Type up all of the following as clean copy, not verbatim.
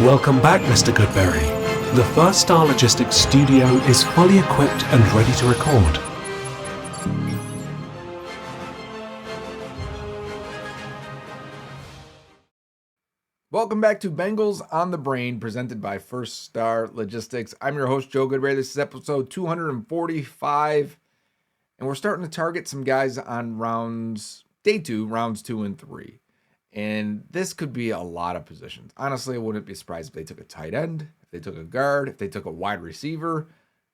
Welcome back, Mr. Goodberry. The First Star Logistics studio is fully equipped and ready to record. Welcome back to Bengals on the Brain, presented by First Star Logistics. I'm your host, Joe Goodberry. This is episode 245, and we're starting to target some guys on day 2, rounds 2 and 3. And this could be a lot of positions. Honestly, I wouldn't be surprised if they took a tight end, if they took a guard, if they took a wide receiver,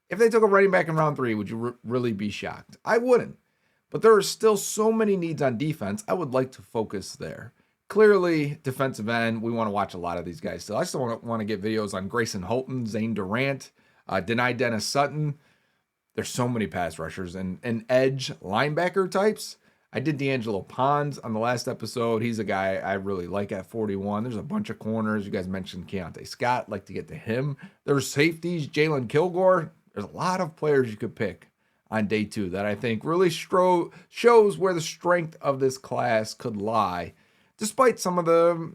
if they took a running back in round 3. Would you really be shocked? I wouldn't. But there are still so many needs on defense. I would like to focus there. Clearly, defensive end, we want to watch a lot of these guys still. I still want to get videos on Grayson Holton, Zane Durant, Denai Dennis Sutton. There's so many pass rushers and edge linebacker types. I did D'Angelo Pons on the last episode. He's a guy I really like at 41. There's a bunch of corners. You guys mentioned Keontae Scott. Like to get to him. There's safeties. Jalen Kilgore. There's a lot of players you could pick on day 2 that I think really shows where the strength of this class could lie. Despite some of the,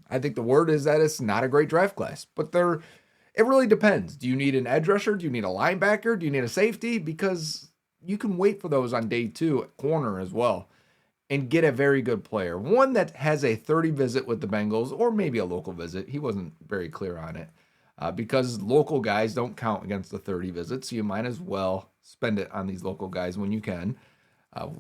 I think the word is that it's not a great draft class. But it really depends. Do you need an edge rusher? Do you need a linebacker? Do you need a safety? Because you can wait for those on day 2 at corner as well and get a very good player. One that has a 30 visit with the Bengals or maybe a local visit. He wasn't very clear on it because local guys don't count against the 30 visits. So you might as well spend it on these local guys when you can.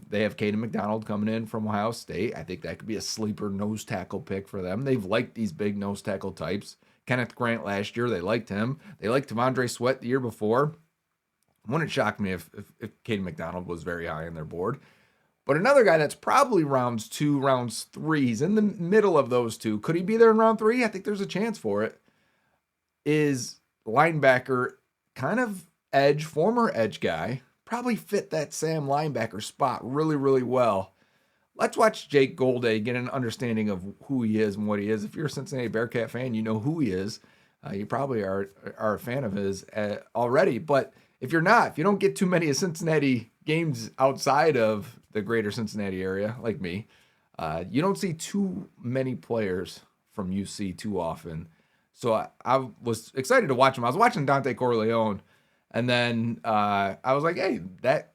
They have Caden McDonald coming in from Ohio State. I think that could be a sleeper nose tackle pick for them. They've liked these big nose tackle types. Kenneth Grant last year, they liked him. They liked T'Vondre Sweat the year before. Wouldn't shock me if Caden McDonald was very high on their board. But another guy that's probably rounds 2, rounds 3, he's in the middle of those two. Could he be there in round 3? I think there's a chance for it. Is linebacker, kind of edge, former edge guy. Probably fit that Sam linebacker spot really, really well. Let's watch Jake Golday get an understanding of who he is and what he is. If you're a Cincinnati Bearcat fan, you know who he is. You probably are a fan of his already. But if you're not, if you don't get too many of Cincinnati games outside of the greater Cincinnati area, like me, you don't see too many players from UC too often. So I was excited to watch him. I was watching Dante Corleone, and then I was like, hey, that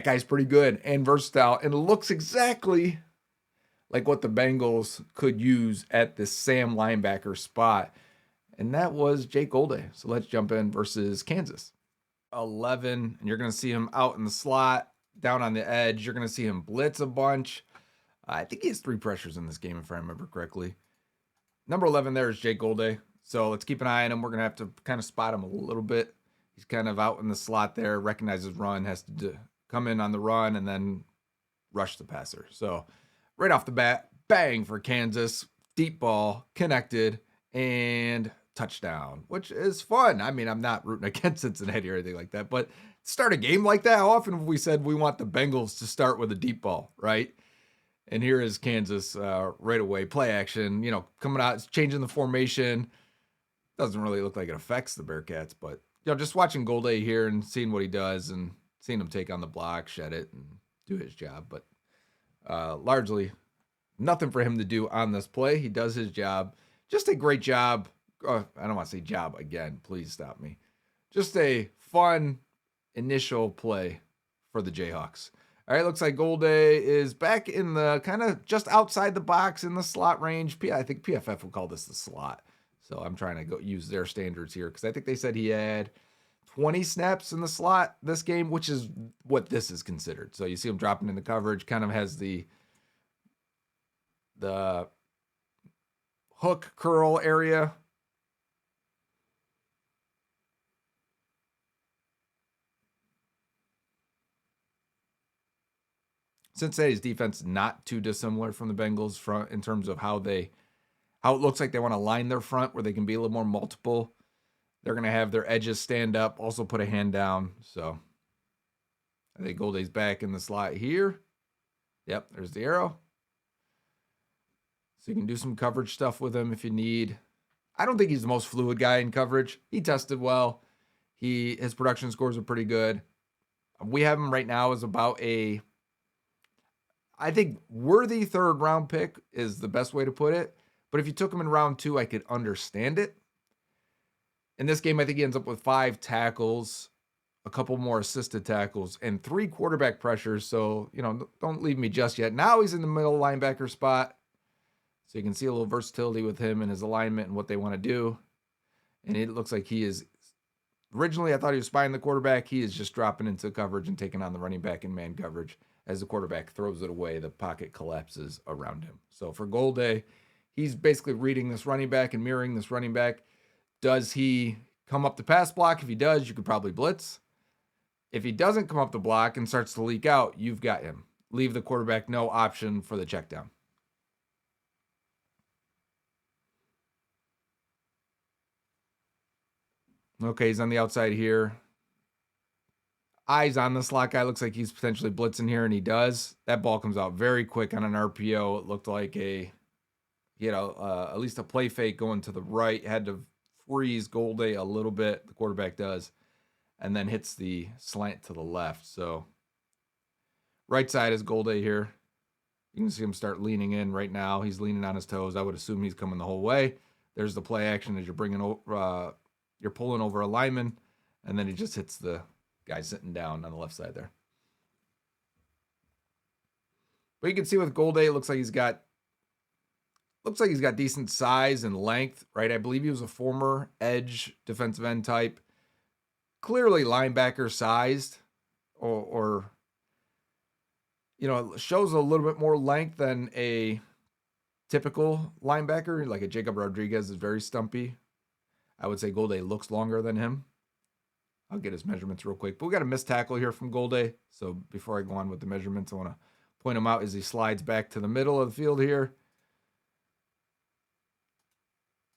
guy's pretty good and versatile, and looks exactly like what the Bengals could use at this Sam linebacker spot. And that was Jake Golday. So let's jump in versus Kansas. 11, and you're going to see him out in the slot, down on the edge. You're going to see him blitz a bunch. I think he has 3 pressures in this game, if I remember correctly. Number 11 there is Jake Golday. So let's keep an eye on him. We're going to have to kind of spot him a little bit. He's kind of out in the slot there, recognizes run, has to come in on the run, and then rush the passer. So right off the bat, bang for Kansas. Deep ball, connected, and touchdown, which is fun. I mean, I'm not rooting against Cincinnati or anything like that, but start a game like that, how often have we said we want the Bengals to start with a deep ball, right? And here is Kansas right away, play action, coming out, changing the formation. Doesn't really look like it affects the Bearcats, but just watching Golday here and seeing what he does and seeing him take on the block, shed it, and do his job. But largely nothing for him to do on this play. He does his job. Just a great job. I don't want to say job again. Please stop me. Just a fun initial play for the Jayhawks. All right, looks like Golday is back in the kind of just outside the box in the slot range. I think PFF will call this the slot. So I'm trying to go use their standards here because I think they said he had 20 snaps in the slot this game, which is what this is considered. So you see him dropping in the coverage, kind of has the hook curl area. Cincinnati's defense not too dissimilar from the Bengals front in terms of how it looks like they want to line their front where they can be a little more multiple. They're going to have their edges stand up, also put a hand down. So I think Golday's back in the slot here. Yep, there's the arrow. So you can do some coverage stuff with him if you need. I don't think he's the most fluid guy in coverage. He tested well. His production scores are pretty good. We have him right now as about I think worthy 3rd round pick is the best way to put it. But if you took him in round 2, I could understand it. In this game, I think he ends up with 5 tackles, a couple more assisted tackles, and 3 quarterback pressures. So, don't leave me just yet. Now he's in the middle linebacker spot. So you can see a little versatility with him and his alignment and what they want to do. And it looks like he is, originally I thought he was spying the quarterback. He is just dropping into coverage and taking on the running back in man coverage. As the quarterback throws it away, the pocket collapses around him. So for Golday, he's basically reading this running back and mirroring this running back. Does he come up the pass block? If he does, you could probably blitz. If he doesn't come up the block and starts to leak out, you've got him. Leave the quarterback no option for the check down. Okay, he's on the outside here. Eyes on the slot guy. Looks like he's potentially blitzing here, and he does. That ball comes out very quick on an RPO. It looked like at least a play fake going to the right. Had to freeze Golday a little bit. The quarterback does. And then hits the slant to the left. So right side is Golday here. You can see him start leaning in right now. He's leaning on his toes. I would assume he's coming the whole way. There's the play action as you're pulling over a lineman, and then he just hits the guy sitting down on the left side there. But you can see with Golday, it looks like he's got decent size and length, right? I believe he was a former edge defensive end type. Clearly linebacker sized, or it shows a little bit more length than a typical linebacker. Like a Jacob Rodriguez is very stumpy. I would say Golday looks longer than him. I'll get his measurements real quick. But we got a missed tackle here from Golday. So before I go on with the measurements, I want to point him out as he slides back to the middle of the field here.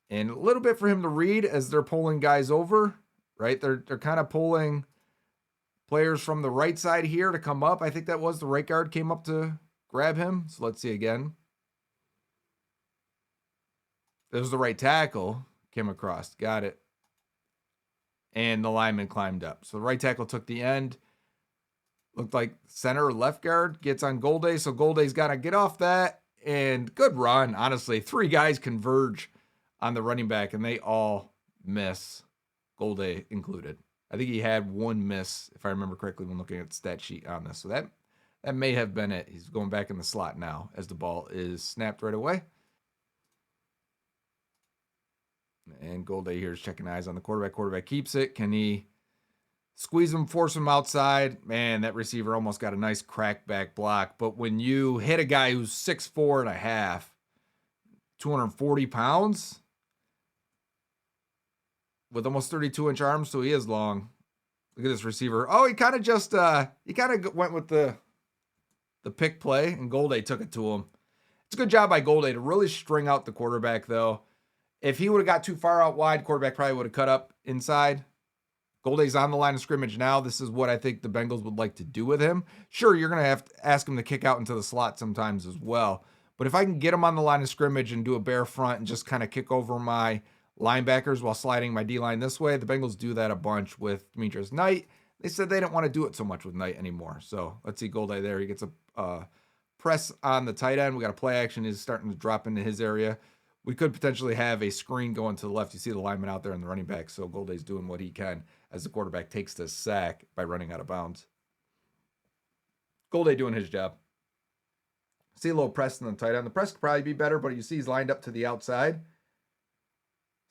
And a little bit for him to read as they're pulling guys over, right? They're kind of pulling players from the right side here to come up. I think that was the right guard came up to grab him. So let's see again. It was the right tackle. Came across. Got it. And the lineman climbed up. So the right tackle took the end. Looked like center or left guard gets on Golday. So Golday's got to get off that. And good run. Honestly, 3 guys converge on the running back, and they all miss, Golday included. I think he had 1 miss, if I remember correctly, when looking at the stat sheet on this. So that may have been it. He's going back in the slot now as the ball is snapped right away. And Golday here is checking eyes on the quarterback. Quarterback keeps it. Can he squeeze him, force him outside? Man, that receiver almost got a nice crack back block. But when you hit a guy who's 6'4 and a half, 240 pounds, with almost 32-inch arms, so he is long. Look at this receiver. Oh, he kind of went with the pick play, and Golday took it to him. It's a good job by Golday to really string out the quarterback, though. If he would have got too far out wide, quarterback probably would have cut up inside. Golday's on the line of scrimmage now. This is what I think the Bengals would like to do with him. Sure, you're going to have to ask him to kick out into the slot sometimes as well. But if I can get him on the line of scrimmage and do a bare front and just kind of kick over my linebackers while sliding my D-line this way, the Bengals do that a bunch with Demetrius Knight. They said they didn't want to do it so much with Knight anymore. So let's see Golday there. He gets a press on the tight end. We got a play action. He's starting to drop into his area. We could potentially have a screen going to the left. You see the lineman out there and the running back. So Golday's doing what he can as the quarterback takes the sack by running out of bounds. Golday doing his job. See a little press on the tight end. The press could probably be better, but you see he's lined up to the outside.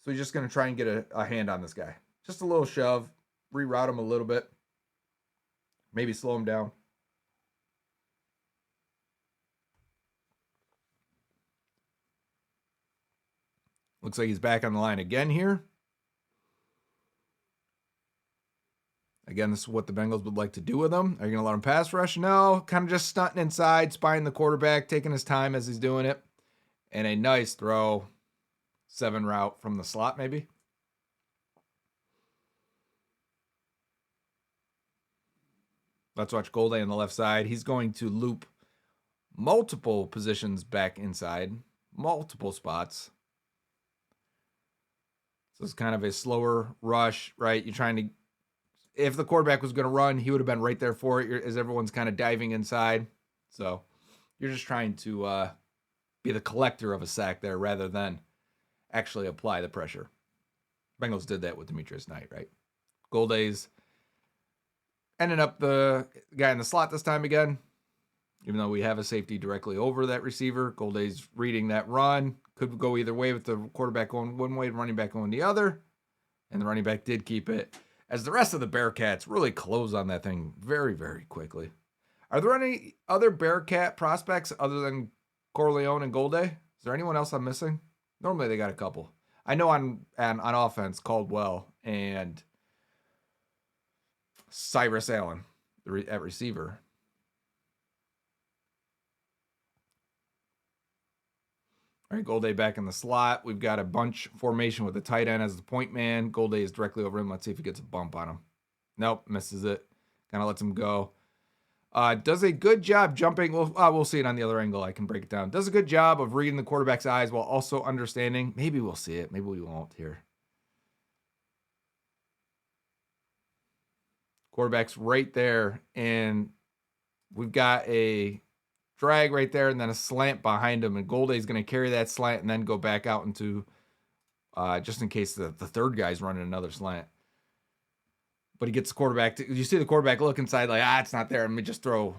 So he's just going to try and get a hand on this guy. Just a little shove. Reroute him a little bit. Maybe slow him down. Looks like he's back on the line again here. Again, this is what the Bengals would like to do with him. Are you going to let him pass rush? No. Kind of just stunting inside, spying the quarterback, taking his time as he's doing it. And a nice throw. 7 route from the slot, maybe. Let's watch Golday on the left side. He's going to loop multiple positions back inside. Multiple spots. So it's kind of a slower rush, right? You're trying to, if the quarterback was going to run, he would have been right there for it as everyone's kind of diving inside. So you're just trying to be the collector of a sack there rather than actually apply the pressure. Bengals did that with Demetrius Knight, right? Golday's ending up the guy in the slot this time again, even though we have a safety directly over that receiver. Golday's reading that run. Could go either way with the quarterback going one way and running back going the other. And the running back did keep it, as the rest of the Bearcats really close on that thing very, very quickly. Are there any other Bearcat prospects other than Corleone and Golday? Is there anyone else I'm missing? Normally they got a couple. I know on offense, Caldwell and Cyrus Allen at receiver. All right, Golday back in the slot. We've got a bunch formation with the tight end as the point man. Golday is directly over him. Let's see if he gets a bump on him. Nope, misses it. Kind of lets him go. Does a good job jumping. We'll see it on the other angle. I can break it down. Does a good job of reading the quarterback's eyes while also understanding. Maybe we'll see it. Maybe we won't here. Quarterback's right there, and we've got a drag right there and then a slant behind him, and Golday's going to carry that slant and then go back out into just in case the third guy's running another slant. But he gets the quarterback. You see the quarterback look inside like, it's not there. Let me just throw,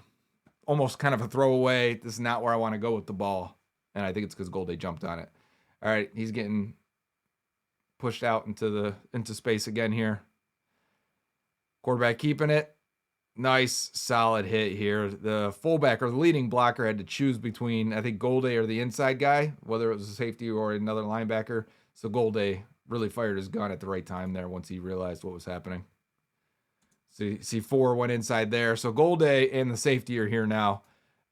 almost kind of a throwaway. This is not where I want to go with the ball. And I think it's because Golday jumped on it. All right, he's getting pushed out into space again here. Quarterback keeping it. Nice, solid hit here. The fullback or the leading blocker had to choose between, I think, Golday or the inside guy, whether it was a safety or another linebacker. So Golday really fired his gun at the right time there once he realized what was happening. So see 4 went inside there. So Golday and the safety are here now.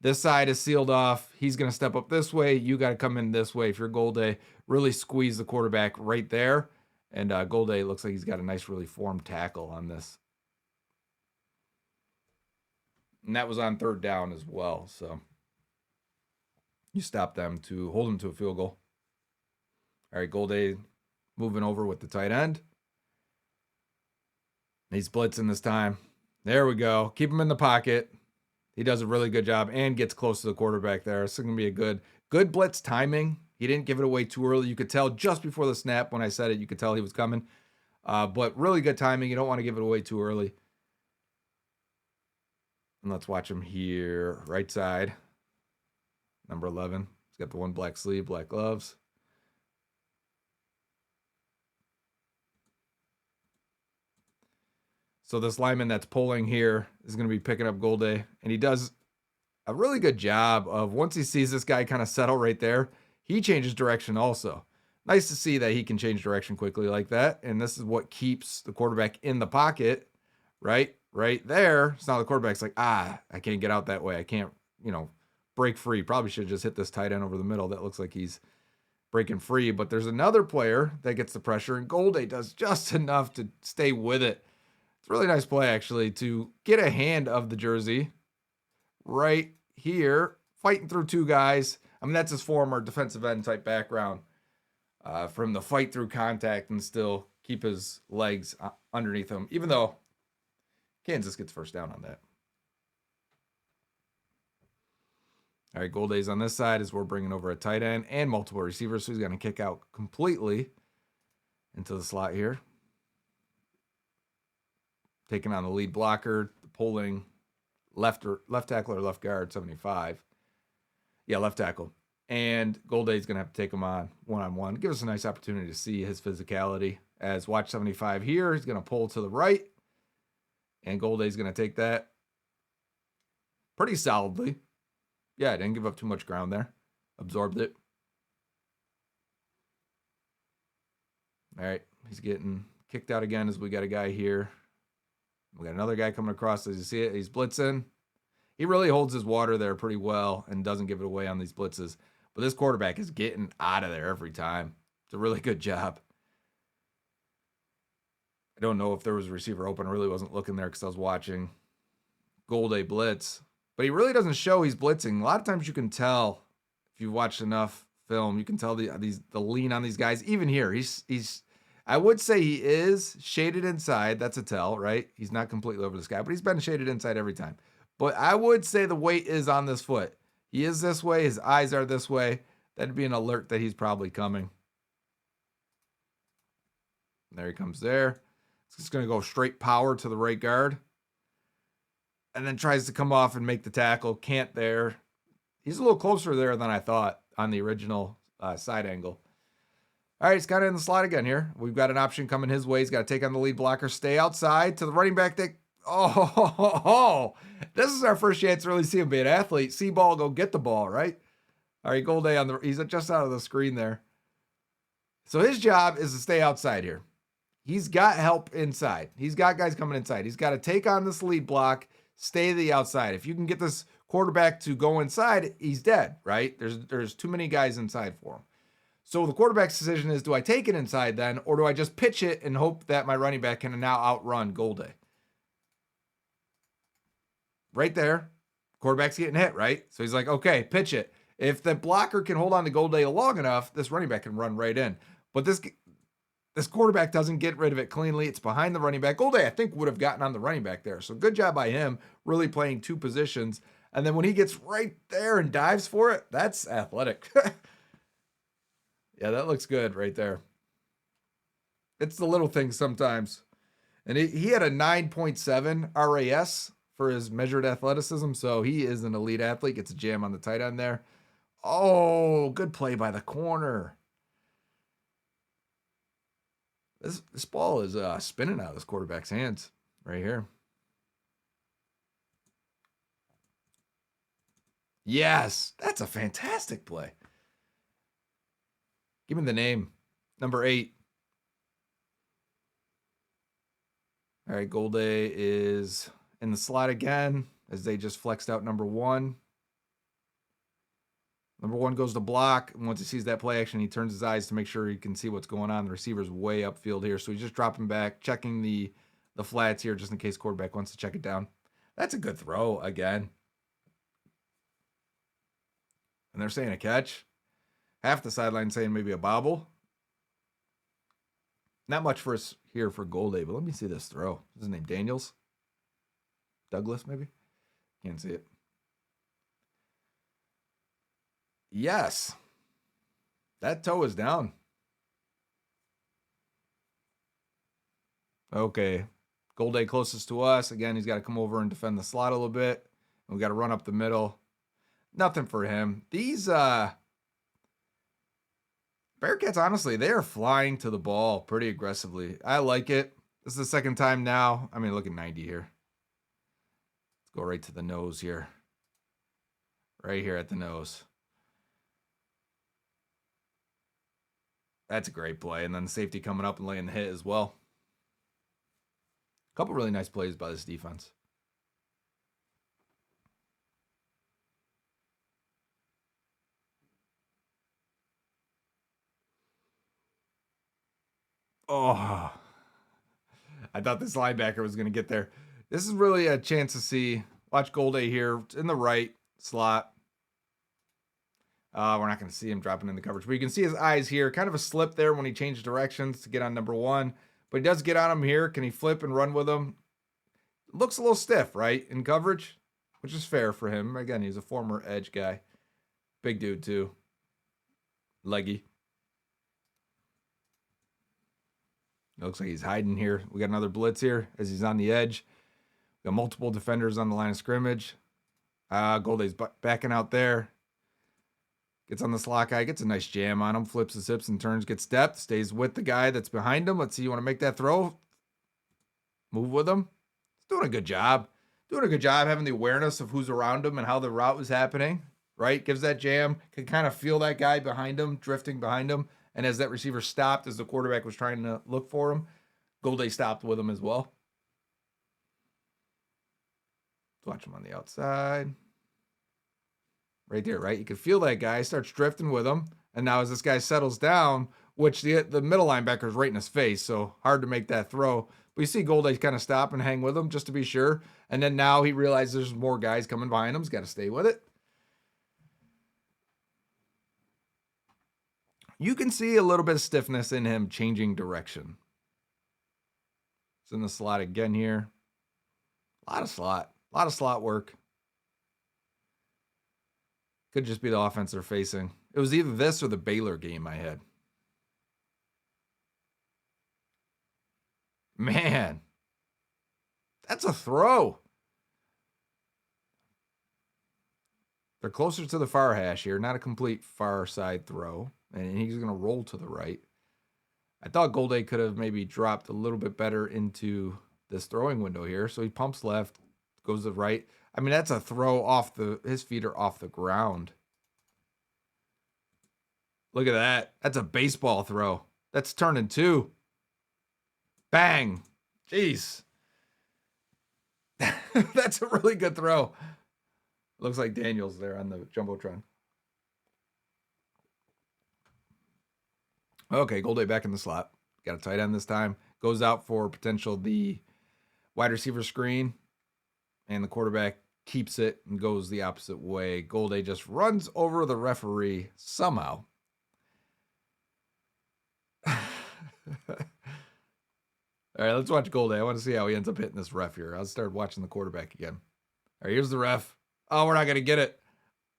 This side is sealed off. He's going to step up this way. You got to come in this way. If you're Golday, really squeeze the quarterback right there. And Golday looks like he's got a nice, really formed tackle on this. And that was on third down as well. So you stop them to hold him to a field goal. All right, Golday moving over with the tight end. He's blitzing this time. There we go. Keep him in the pocket. He does a really good job and gets close to the quarterback there. It's going to be a good blitz timing. He didn't give it away too early. You could tell just before the snap when I said it, you could tell he was coming. But really good timing. You don't want to give it away too early. And let's watch him here. Right side. Number 11. He's got the one black sleeve, black gloves. So this lineman that's pulling here is going to be picking up Golday. And he does a really good job of, once he sees this guy kind of settle right there, he changes direction also. Nice to see that he can change direction quickly like that. And this is what keeps the quarterback in the pocket, right there. So now the quarterback's like, I can't get out that way. I can't, break free. Probably should have just hit this tight end over the middle. That looks like he's breaking free. But there's another player that gets the pressure, and Golday does just enough to stay with it. It's a really nice play, actually, to get a hand of the jersey right here, fighting through 2 guys. I mean, that's his former defensive end type background. From the fight through contact and still keep his legs underneath him, even though Kansas gets first down on that. All right, Golday's on this side as we're bringing over a tight end and multiple receivers, so he's going to kick out completely into the slot here. Taking on the lead blocker, pulling left tackle or left guard, 75. Yeah, left tackle. And Golday's going to have to take him on one-on-one. Give us a nice opportunity to see his physicality. As watch 75 here, he's going to pull to the right. And Golday's going to take that pretty solidly. Yeah, didn't give up too much ground there. Absorbed it. All right, he's getting kicked out again as we got a guy here. We got another guy coming across. As you see it, he's blitzing. He really holds his water there pretty well and doesn't give it away on these blitzes. But this quarterback is getting out of there every time. It's a really good job. I don't know if there was a receiver open. I really wasn't looking there because I was watching Golday blitz. But he really doesn't show he's blitzing. A lot of times you can tell, if you've watched enough film, you can tell the lean on these guys. Even here, he's I would say he is shaded inside. That's a tell, right? He's not completely over this guy, but he's been shaded inside every time. But I would say the weight is on this foot. He is this way. His eyes are this way. That'd be an alert that he's probably coming. There he comes there. It's just going to go straight power to the right guard. And then tries to come off and make the tackle. Can't there. He's a little closer there than I thought on the original side angle. All right, he's kind of in the slot again here. We've got an option coming his way. He's got to take on the lead blocker, stay outside to the running back. This is our first chance to really see him be an athlete. See ball, go get the ball, right? All right, Golday he's just out of the screen there. So his job is to stay outside here. He's got help inside. He's got guys coming inside. He's got to take on this lead block, stay to the outside. If you can get this quarterback to go inside, he's dead, right? There's too many guys inside for him. So the quarterback's decision is, do I take it inside then, or do I just pitch it and hope that my running back can now outrun Golday? Right there, quarterback's getting hit, right? So he's like, okay, pitch it. If the blocker can hold on to Golday long enough, this running back can run right in. But this quarterback doesn't get rid of it cleanly. It's behind the running back. Golday, I think, would have gotten on the running back there. So good job by him, really playing two positions. And then when he gets right there and dives for it, that's athletic. Yeah, that looks good right there. It's the little things sometimes. And he had a 9.7 RAS for his measured athleticism, so he is an elite athlete. Gets a jam on the tight end there. Oh, good play by the corner. This ball is spinning out of this quarterback's hands right here. Yes, that's a fantastic play. Give me the name. Number 8. All right, Golday is in the slot again as they just flexed out number 1. Number 1 goes to block, and once he sees that play action, he turns his eyes to make sure he can see what's going on. The receiver's way upfield here, so he's just dropping back, checking the flats here just in case quarterback wants to check it down. That's a good throw again. And they're saying a catch. Half the sideline saying maybe a bobble. Not much for us here for Golday, but let me see this throw. Is his name Daniels? Douglas, maybe? Can't see it. Yes. That toe is down. Okay. Golday closest to us. Again, he's got to come over and defend the slot a little bit. And we got to run up the middle. Nothing for him. These Bearcats, honestly, they are flying to the ball pretty aggressively. I like it. This is the second time now. I mean, look at 90 here. Let's go right to the nose here. Right here at the nose. That's a great play. And then the safety coming up and laying the hit as well. A couple really nice plays by this defense. Oh, I thought this linebacker was going to get there. This is really a chance to see. Watch Golday here in the right slot. We're not going to see him dropping in the coverage, but you can see his eyes here. Kind of a slip there when he changed directions to get on number 1, but he does get on him here. Can he flip and run with him? Looks a little stiff, right, in coverage, which is fair for him. Again, he's a former edge guy. Big dude, too. Leggy. It looks like he's hiding here. We got another blitz here as he's on the edge. We got multiple defenders on the line of scrimmage. Golday's backing out there. Gets on the slot guy, gets a nice jam on him, flips his hips and turns, gets depth, stays with the guy that's behind him. Let's see, you want to make that throw? Move with him. He's doing a good job. Doing a good job having the awareness of who's around him and how the route was happening, right? Gives that jam, can kind of feel that guy behind him, drifting behind him. And as that receiver stopped, as the quarterback was trying to look for him, Golday stopped with him as well. Let's watch him on the outside. Right there, right? You can feel that guy starts drifting with him. And now as this guy settles down, which the middle linebacker is right in his face, so hard to make that throw. But you see Golday kind of stop and hang with him just to be sure. And then now he realizes there's more guys coming behind him. He's got to stay with it. You can see a little bit of stiffness in him changing direction. It's in the slot again here. A lot of slot work. Could just be the offense they're facing. It was either this or the Baylor game I had. Man, that's a throw. They're closer to the far hash here, not a complete far side throw. And he's going to roll to the right. I thought Golday could have maybe dropped a little bit better into this throwing window here. So he pumps left, goes to the right. I mean, that's a throw off his feet are off the ground. Look at that. That's a baseball throw. That's turning 2. Bang. Jeez. That's a really good throw. Looks like Daniel's there on the Jumbotron. Okay, Golday back in the slot. Got a tight end this time. Goes out for potential the wide receiver screen. And the quarterback keeps it and goes the opposite way. Golday just runs over the referee somehow. All right, let's watch Golday. I want to see how he ends up hitting this ref here. I'll start watching the quarterback again. All right, here's the ref. Oh, we're not going to get it.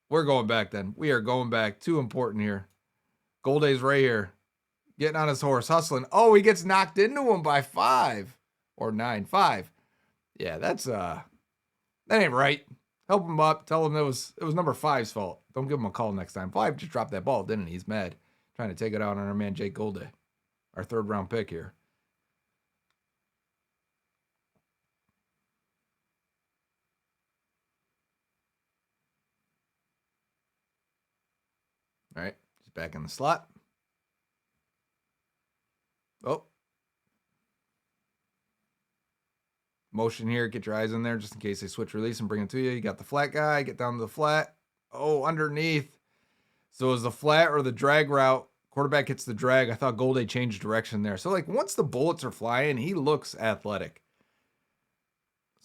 We're going back then. We are going back. Too important here. Golday's right here. Getting on his horse, hustling. Oh, he gets knocked into him by 5 or 9. 5. Yeah, that ain't right. Help him up. Tell him it was number 5's fault. Don't give him a call next time. 5 just dropped that ball, didn't he? He's mad. Trying to take it out on our man Jake Golday. Our 3rd round pick here. All right, he's back in the slot. Oh. Motion here, get your eyes in there just in case they switch release and bring it to you. You got the flat guy, get down to the flat. Oh, underneath. So is the flat or the drag route? Quarterback hits the drag. I thought Golday changed direction there. So like once the bullets are flying, he looks athletic.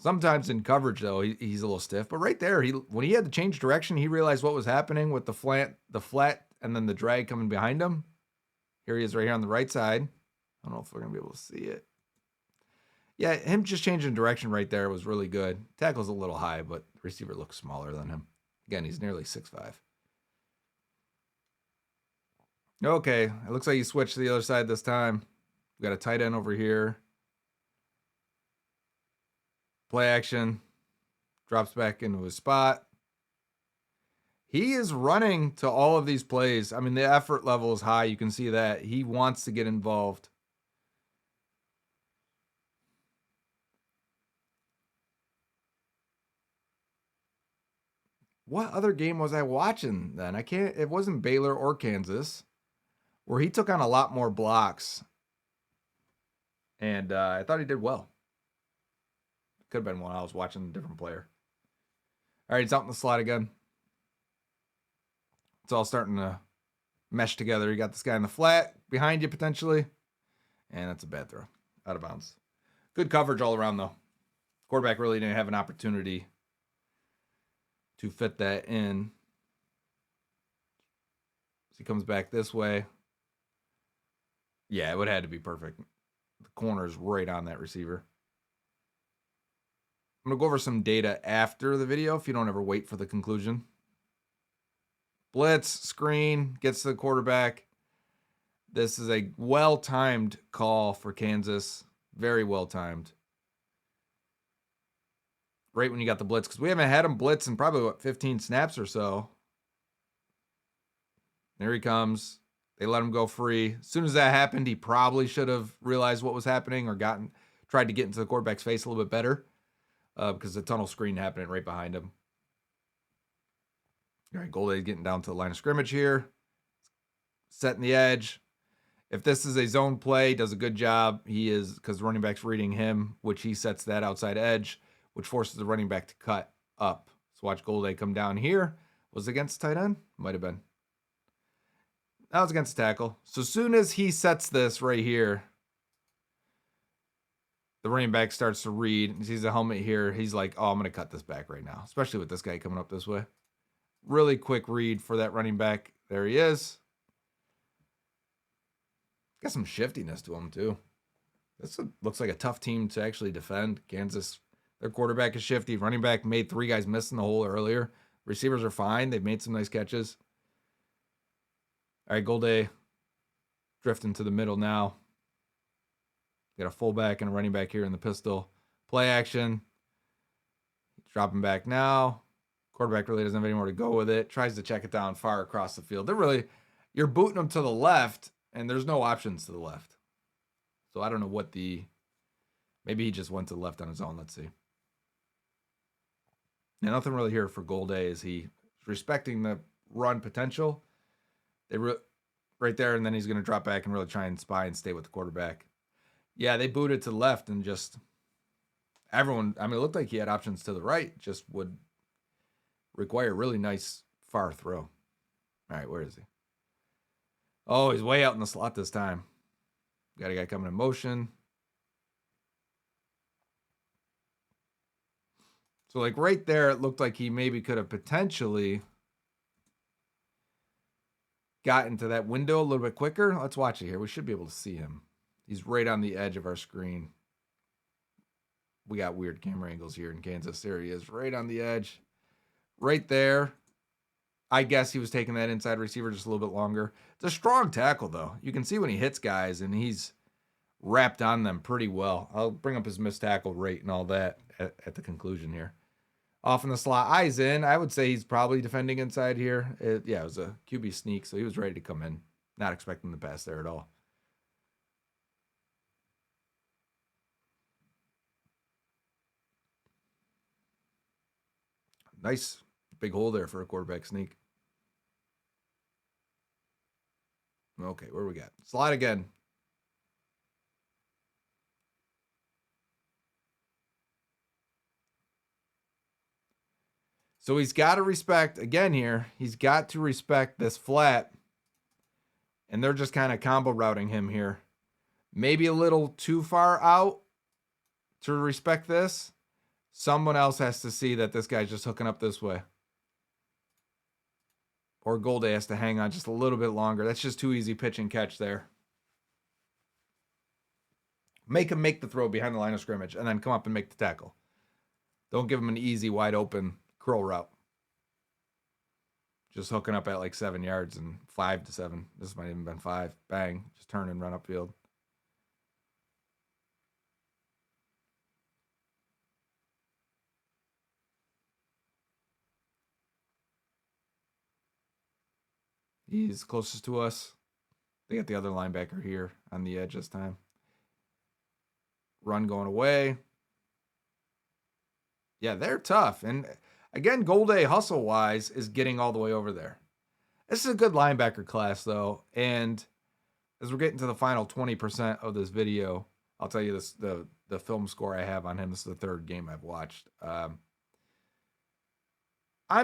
Sometimes in coverage though, he's a little stiff. But right there, when he had to change direction, he realized what was happening with the flat, and then the drag coming behind him. Here he is right here on the right side. I don't know if we're gonna be able to see it. Yeah, him just changing direction right there was really good. Tackle's a little high, but the receiver looks smaller than him. Again, he's nearly 6'5". Okay, it looks like he switched to the other side this time. We got a tight end over here. Play action. Drops back into his spot. He is running to all of these plays. I mean, the effort level is high. You can see that. He wants to get involved. What other game was I watching then? It wasn't Baylor or Kansas, where he took on a lot more blocks. And I thought he did well. Could have been one I was watching a different player. All right, he's out in the slot again. It's all starting to mesh together. You got this guy in the flat behind you potentially. And that's a bad throw. Out of bounds. Good coverage all around though. Quarterback really didn't have an opportunity to fit that in. So he comes back this way. Yeah, it would have had to be perfect. The corner's right on that receiver. I'm going to go over some data after the video if you don't ever wait for the conclusion. Blitz, screen, gets to the quarterback. This is a well-timed call for Kansas. Very well-timed. Right when you got the blitz, because we haven't had him blitz in probably, 15 snaps or so. There he comes. They let him go free. As soon as that happened, he probably should have realized what was happening or tried to get into the quarterback's face a little bit better because the tunnel screen happening right behind him. All right, Golday getting down to the line of scrimmage here. Setting the edge. If this is a zone play, does a good job. He is, because the running back's reading him, which he sets that outside edge, which forces the running back to cut up. So watch Golday come down here. Was it against tight end? Might have been. That was against the tackle. So as soon as he sets this right here, the running back starts to read. He sees the helmet here. He's like, oh, I'm going to cut this back right now, especially with this guy coming up this way. Really quick read for that running back. There he is. Got some shiftiness to him, too. This looks like a tough team to actually defend. Kansas, their quarterback is shifty. Running back made 3 guys miss in the hole earlier. Receivers are fine. They've made some nice catches. All right, Golday drifting to the middle now. Got a fullback and a running back here in the pistol. Play action. Dropping back now. Quarterback really doesn't have anywhere to go with it. Tries to check it down far across the field. You're booting them to the left, and there's no options to the left. So I don't know maybe he just went to the left on his own. Let's see. Yeah, nothing really here for Golday. Is he respecting the run potential? Right there, and then he's going to drop back and really try and spy and stay with the quarterback. Yeah, they booted to the left and just everyone. I mean, it looked like he had options to the right. Just would require a really nice far throw. All right, where is he? Oh, he's way out in the slot this time. Got a guy coming in motion. So, like right there, it looked like he maybe could have potentially got into that window a little bit quicker. Let's watch it here. We should be able to see him. He's right on the edge of our screen. We got weird camera angles here in Kansas. There he is, right on the edge. Right there. I guess he was taking that inside receiver just a little bit longer. It's a strong tackle, though. You can see when he hits guys, and he's wrapped on them pretty well. I'll bring up his missed tackle rate and all that at the conclusion here. Off in the slot, eyes in. I would say he's probably defending inside here. It was a QB sneak, so he was ready to come in. Not expecting the pass there at all. Nice big hole there for a quarterback sneak. Okay, where we got? Slide again. So he's got to respect, again here, he's got to respect this flat. And they're just kind of combo routing him here. Maybe a little too far out to respect this. Someone else has to see that this guy's just hooking up this way. Or Golday has to hang on just a little bit longer. That's just too easy pitch and catch there. Make him make the throw behind the line of scrimmage and then come up and make the tackle. Don't give him an easy, wide open curl route. Just hooking up at like 7 yards and 5 to 7. This might even been 5. Bang. Just turn and run upfield. He's closest to us. They got the other linebacker here on the edge this time. Run going away. Yeah, they're tough. And again, Golday, hustle-wise, is getting all the way over there. This is a good linebacker class, though. And as we're getting to the final 20% of this video, I'll tell you this: the film score I have on him. This is the third game I've watched. I'm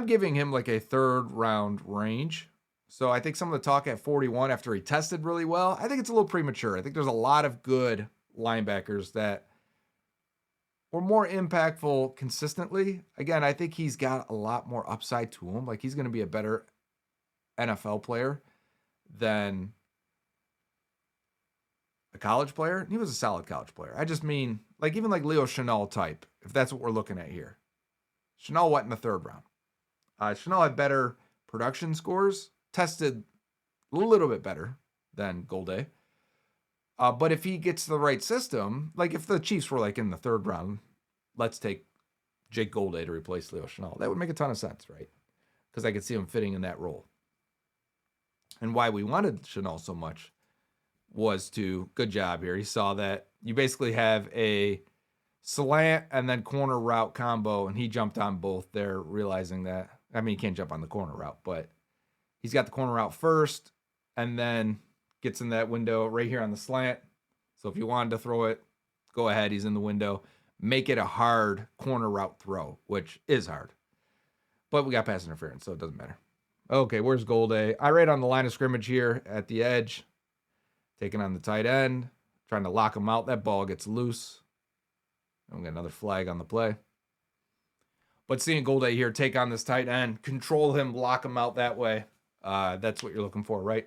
giving him like a third-round range. So I think some of the talk at 41 after he tested really well, I think it's a little premature. I think there's a lot of good linebackers that were more impactful consistently. Again, I think he's got a lot more upside to him. Like, he's going to be a better NFL player than a college player. And he was a solid college player. I just mean, like, even like Leo Chenal type, if that's what we're looking at here. Chenal went in the third round. Chenal had better production scores, tested a little bit better than Golday. But if he gets the right system, like if the Chiefs were like in the third round, let's take Jake Golday to replace Leo Chenal. That would make a ton of sense, right? Because I could see him fitting in that role. And why we wanted Chenal so much was good job here. He saw that you basically have a slant and then corner route combo, and he jumped on both there, realizing that, I mean, he can't jump on the corner route, but he's got the corner route first and then gets in that window right here on the slant. So if you wanted to throw it, go ahead. He's in the window. Make it a hard corner route throw, which is hard. But we got pass interference, so it doesn't matter. Okay, where's Golday? I right on the line of scrimmage here at the edge. Taking on the tight end. Trying to lock him out. That ball gets loose. And we got another flag on the play. But seeing Golday here take on this tight end, control him, lock him out that way. That's what you're looking for, right?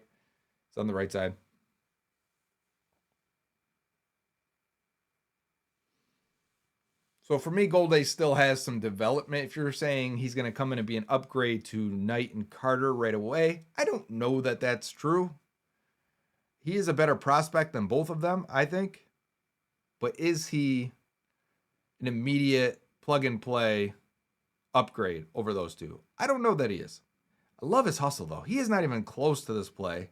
It's on the right side. So for me, Golday still has some development. If you're saying he's going to come in and be an upgrade to Knight and Carter right away, I don't know that that's true. He is a better prospect than both of them, I think. But is he an immediate plug and play upgrade over those two? I don't know that he is. I love his hustle, though. He is not even close to this play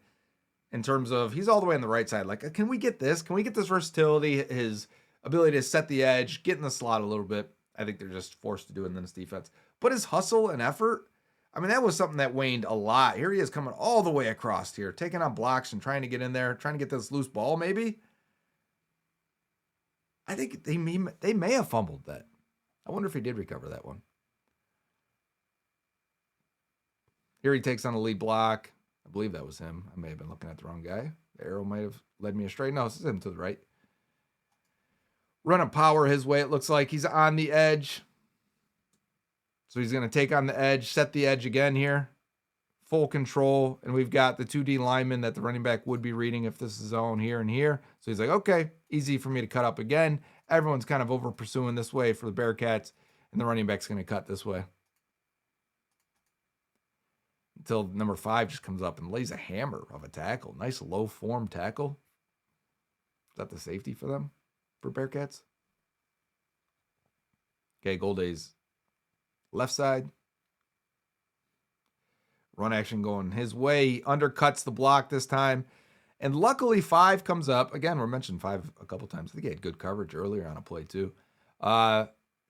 in terms of he's all the way on the right side. Like, can we get this? Can we get this versatility, his ability to set the edge, get in the slot a little bit? I think they're just forced to do it in this defense. But his hustle and effort, I mean, that was something that waned a lot. Here he is coming all the way across here, taking on blocks and trying to get in there, trying to get this loose ball maybe. I think they may have fumbled that. I wonder if he did recover that one. Here he takes on a lead block. I believe that was him. I may have been looking at the wrong guy. The arrow might have led me astray. No, this is him to the right. Running power his way. It looks like he's on the edge. So he's going to take on the edge, set the edge again here. Full control. And we've got the 2D lineman that the running back would be reading if this is zone here and here. So he's like, okay, easy for me to cut up again. Everyone's kind of over pursuing this way for the Bearcats. And the running back's going to cut this way. Until number 5 just comes up and lays a hammer of a tackle. Nice low form tackle. Is that the safety for them? For Bearcats? Okay, Golday's left side. Run action going his way. He undercuts the block this time. And luckily 5 comes up. Again, we're mentioning 5 a couple times. I think he had good coverage earlier on a play too.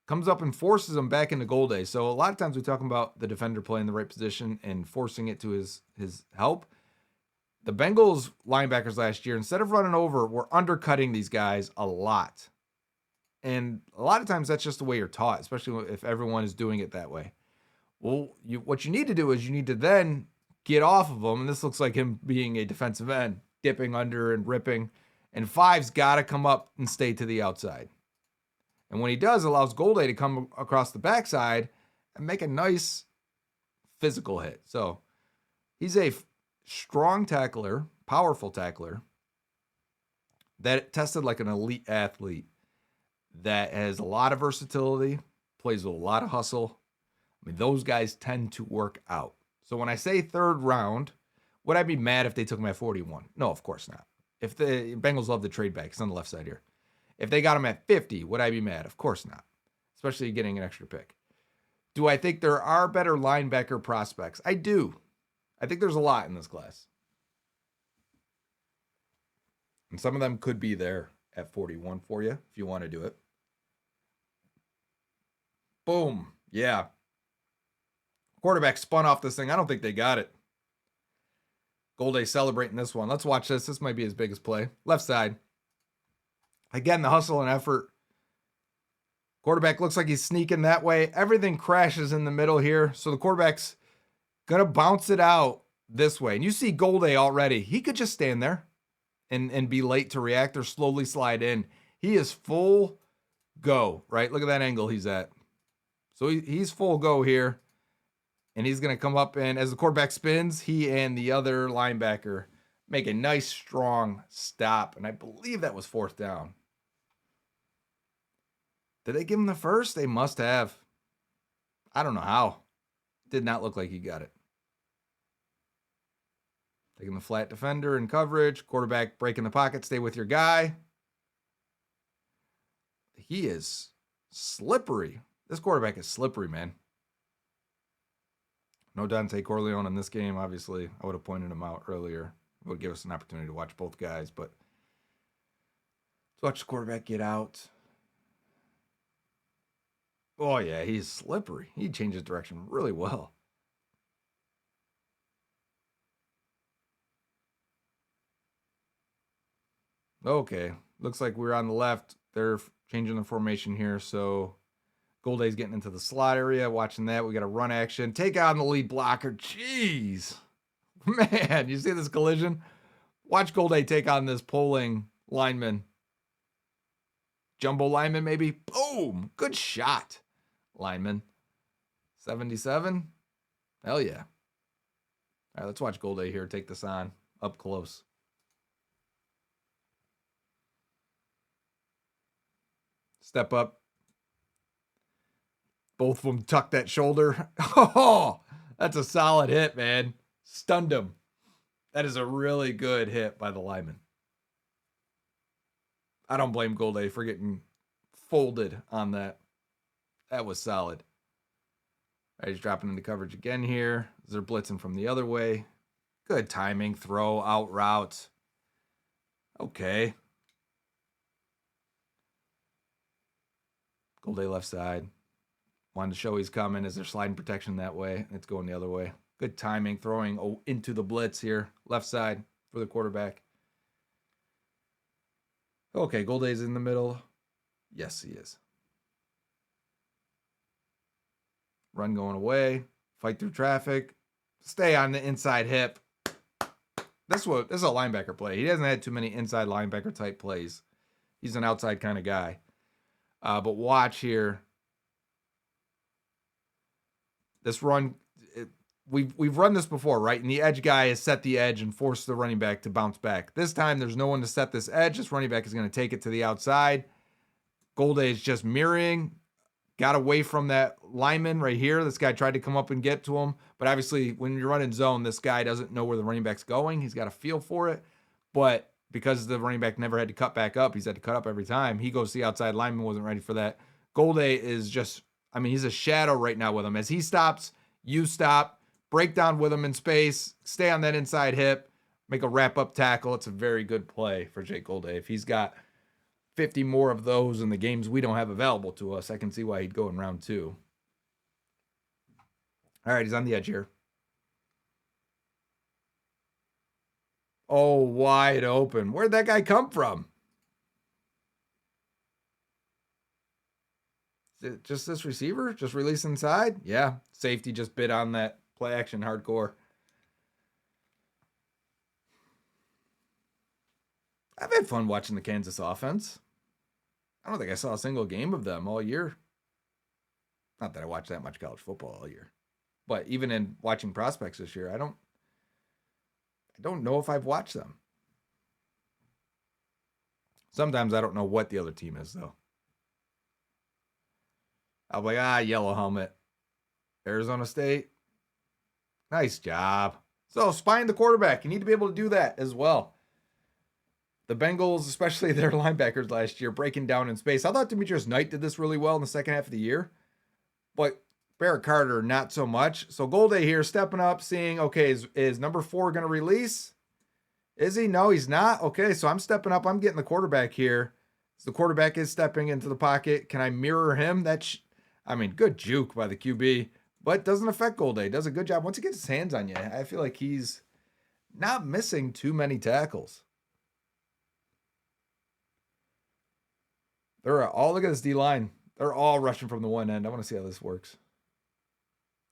Comes up and forces him back into Golday. So a lot of times we talk about the defender playing the right position and forcing it to his help. The Bengals linebackers last year, instead of running over, were undercutting these guys a lot. And a lot of times that's just the way you're taught, especially if everyone is doing it that way. Well, what you need to do is you need to then get off of them. And this looks like him being a defensive end, dipping under and ripping. And 5's got to come up and stay to the outside. And when he does, it allows Golday to come across the backside and make a nice physical hit. So he's a strong tackler, powerful tackler that tested like an elite athlete that has a lot of versatility, plays with a lot of hustle. I mean, those guys tend to work out. So when I say 3rd round, would I be mad if they took him at 41? No, of course not. If the Bengals love the trade back, it's on the left side here. If they got him at 50, would I be mad? Of course not, especially getting an extra pick. Do I think there are better linebacker prospects? I do. I think there's a lot in this class. And some of them could be there at 41 for you if you want to do it. Boom. Yeah. Quarterback spun off this thing. I don't think they got it. Golday celebrating this one. Let's watch this. This might be his biggest play. Left side. Again, the hustle and effort. Quarterback looks like he's sneaking that way. Everything crashes in the middle here. So the quarterback's going to bounce it out this way. And you see Golday already. He could just stand there and be late to react or slowly slide in. He is full go, right? Look at that angle he's at. So he's full go here. And he's going to come up and as the quarterback spins, he and the other linebacker make a nice, strong stop. And I believe that was 4th down. Did they give him the first? They must have. I don't know how. Did not look like he got it. Taking the flat defender in coverage. Quarterback breaking the pocket. Stay with your guy. He is slippery. This quarterback is slippery, man. No Dante Corleone in this game, obviously. I would have pointed him out earlier. It would give us an opportunity to watch both guys, but let's watch the quarterback get out. Oh, yeah, he's slippery. He changes direction really well. Okay, looks like we're on the left. They're changing the formation here, so Golday's getting into the slot area. Watching that, we got a run action. Take on the lead blocker. Jeez. Man, you see this collision? Watch Golday take on this pulling lineman. Jumbo lineman, maybe. Boom. Good shot, lineman. 77. Hell yeah. All right, let's watch Golday here take this on up close. Step up. Both of them tucked that shoulder. Oh, that's a solid hit, man. Stunned him. That is a really good hit by the lineman. I don't blame Golday for getting folded on that. That was solid. All right, he's dropping into coverage again here. They're blitzing from the other way. Good timing, throw, out route. Okay. Golday left side. Wanted to show he's coming as they're sliding protection that way. It's going the other way. Good timing, throwing into the blitz here. Left side for the quarterback. Okay, Golday's in the middle. Yes, he is. Run going away. Fight through traffic. Stay on the inside hip. This is a linebacker play. He hasn't had too many inside linebacker type plays. He's an outside kind of guy. But watch here. This run, we've run this before, right? And the edge guy has set the edge and forced the running back to bounce back. This time, there's no one to set this edge. This running back is going to take it to the outside. Golday is just mirroring. Got away from that lineman right here. This guy tried to come up and get to him. But obviously, when you're running zone, this guy doesn't know where the running back's going. He's got a feel for it. But because the running back never had to cut back up, he's had to cut up every time. He goes to the outside. Lineman wasn't ready for that. Golday is just, he's a shadow right now with him. As he stops, you stop. Break down with him in space. Stay on that inside hip. Make a wrap-up tackle. It's a very good play for Jake Golday. If he's got 50 more of those in the games we don't have available to us, I can see why he'd go in round 2. All right, he's on the edge here. Oh, wide open. Where'd that guy come from? Is it just this receiver? Just release inside? Yeah, safety just bit on that play action hardcore. I've had fun watching the Kansas offense. I don't think I saw a single game of them all year. Not that I watched that much college football all year. But even in watching prospects this year, I don't know if I've watched them. Sometimes I don't know what the other team is, though. I'll be like, yellow helmet. Arizona State. Nice job. So, spying the quarterback. You need to be able to do that as well. The Bengals, especially their linebackers last year, breaking down in space. I thought Demetrius Knight did this really well in the second half of the year. But Barrett Carter, not so much. So Golday here stepping up, seeing, okay, is number 4 going to release? Is he? No, he's not. Okay, so I'm stepping up. I'm getting the quarterback here. So the quarterback is stepping into the pocket. Can I mirror him? Good juke by the QB. But doesn't affect Golday. Does a good job. Once he gets his hands on you, I feel like he's not missing too many tackles. Look at this D-line. They're all rushing from the one end. I want to see how this works.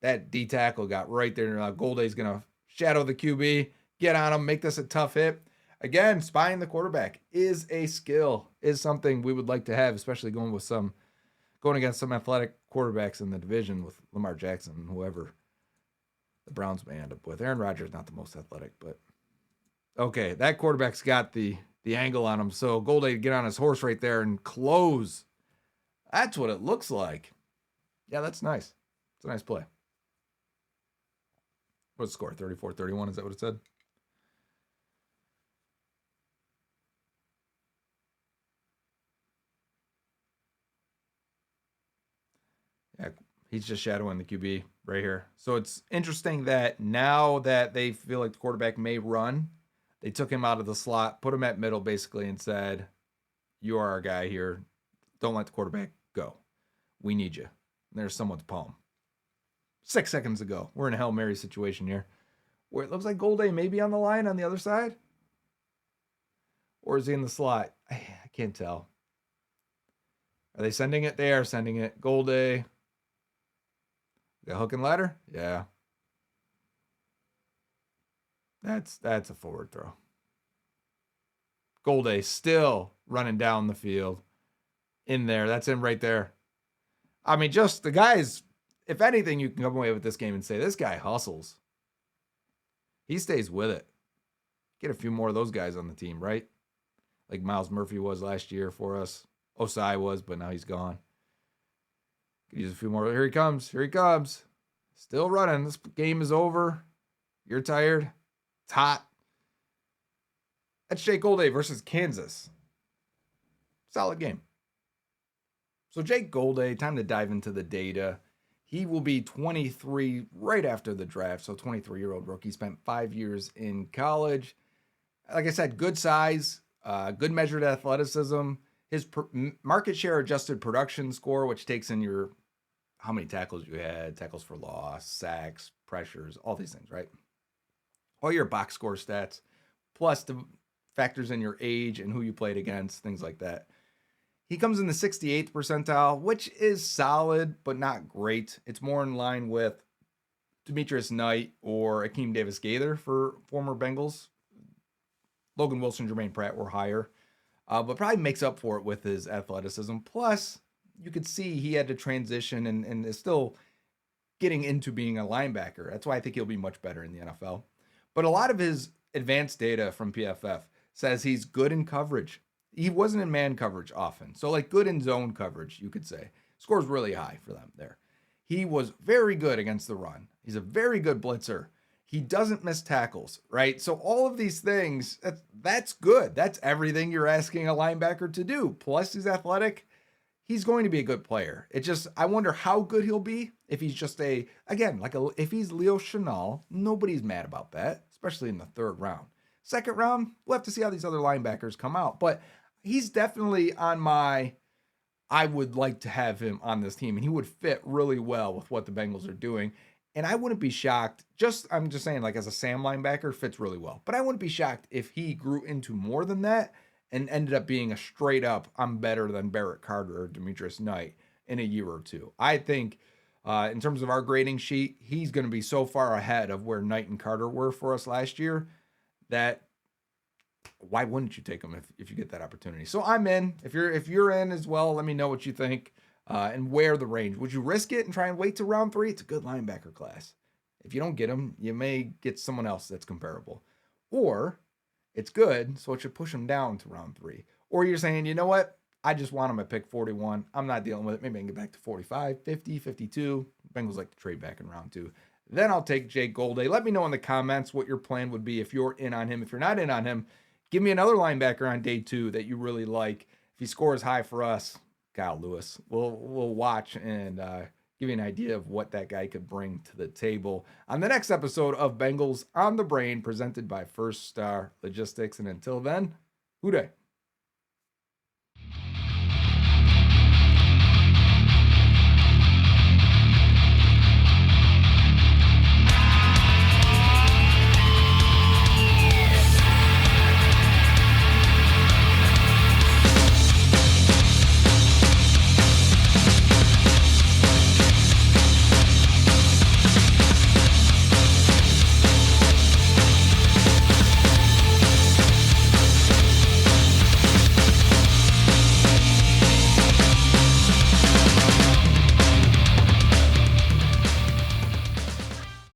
That D tackle got right there. Golday's going to shadow the QB, get on him, make this a tough hit. Again, spying the quarterback is a skill, is something we would like to have, especially going against some athletic quarterbacks in the division with Lamar Jackson and whoever the Browns may end up with. Aaron Rodgers, not the most athletic, but okay, that quarterback's got the angle on him. So Golday get on his horse right there and close. That's what it looks like. Yeah, that's nice. It's a nice play. What's the score? 34-31, is that what it said? Yeah, he's just shadowing the QB right here. So it's interesting that now that they feel like the quarterback may run, they took him out of the slot, put him at middle basically, and said, you are our guy here. Don't let the quarterback go. We need you. And there's someone's palm. 6 seconds ago. We're in a Hail Mary situation here, where it looks like Golday may be on the line on the other side. Or is he in the slot? I can't tell. Are they sending it? They are sending it. Golday. Got hook and ladder? Yeah. That's a forward throw. Golday still running down the field. In there. That's him right there. Just the guys, if anything, you can come away with this game and say, this guy hustles. He stays with it. Get a few more of those guys on the team, right? Like Miles Murphy was last year for us. Osai was, but now he's gone. Could use a few more. Here he comes. Here he comes. Still running. This game is over. You're tired. It's hot. That's Jake Golday versus Kansas. Solid game. So Jake Golday, time to dive into the data. He will be 23 right after the draft. So 23-year-old rookie, spent 5 years in college. Like I said, good size, good measured athleticism. His market share adjusted production score, which takes in your how many tackles you had, tackles for loss, sacks, pressures, all these things, right? All your box score stats, plus the factors in your age and who you played against, things like that. He comes in the 68th percentile, which is solid, but not great. It's more in line with Demetrius Knight or Akeem Davis-Gaither for former Bengals. Logan Wilson, Jermaine Pratt were higher, but probably makes up for it with his athleticism. Plus, you could see he had to transition and is still getting into being a linebacker. That's why I think he'll be much better in the NFL. But a lot of his advanced data from PFF says he's good in coverage. He wasn't in man coverage often. So like good in zone coverage, you could say. Scores really high for them there. He was very good against the run. He's a very good blitzer. He doesn't miss tackles, right? So all of these things, that's good. That's everything you're asking a linebacker to do. Plus he's athletic. He's going to be a good player. It just, I wonder how good he'll be if he's just if he's Leo Chenal, nobody's mad about that, especially in the third round. Second round, we'll have to see how these other linebackers come out. But he's definitely on I would like to have him on this team, and he would fit really well with what the Bengals are doing. And I wouldn't be shocked, I'm just saying, like as a Sam linebacker, fits really well. But I wouldn't be shocked if he grew into more than that and ended up being a straight up, I'm better than Barrett Carter or Demetrius Knight in a year or two. I think in terms of our grading sheet, he's going to be so far ahead of where Knight and Carter were for us last year that why wouldn't you take him if you get that opportunity? So I'm in. If you're in as well, let me know what you think and where the range. Would you risk it and try and wait to round 3? It's a good linebacker class. If you don't get him, you may get someone else that's comparable. Or it's good, so it should push him down to round 3. Or you're saying, you know what? I just want him at pick 41. I'm not dealing with it. Maybe I can get back to 45, 50, 52. Bengals like to trade back in round 2. Then I'll take Jake Golday. Let me know in the comments what your plan would be if you're in on him. If you're not in on him, give me another linebacker on day 2 that you really like. If he scores high for us, Kyle Lewis. We'll watch and give you an idea of what that guy could bring to the table on the next episode of Bengals on the Brain, presented by First Star Logistics. And until then, hoo day.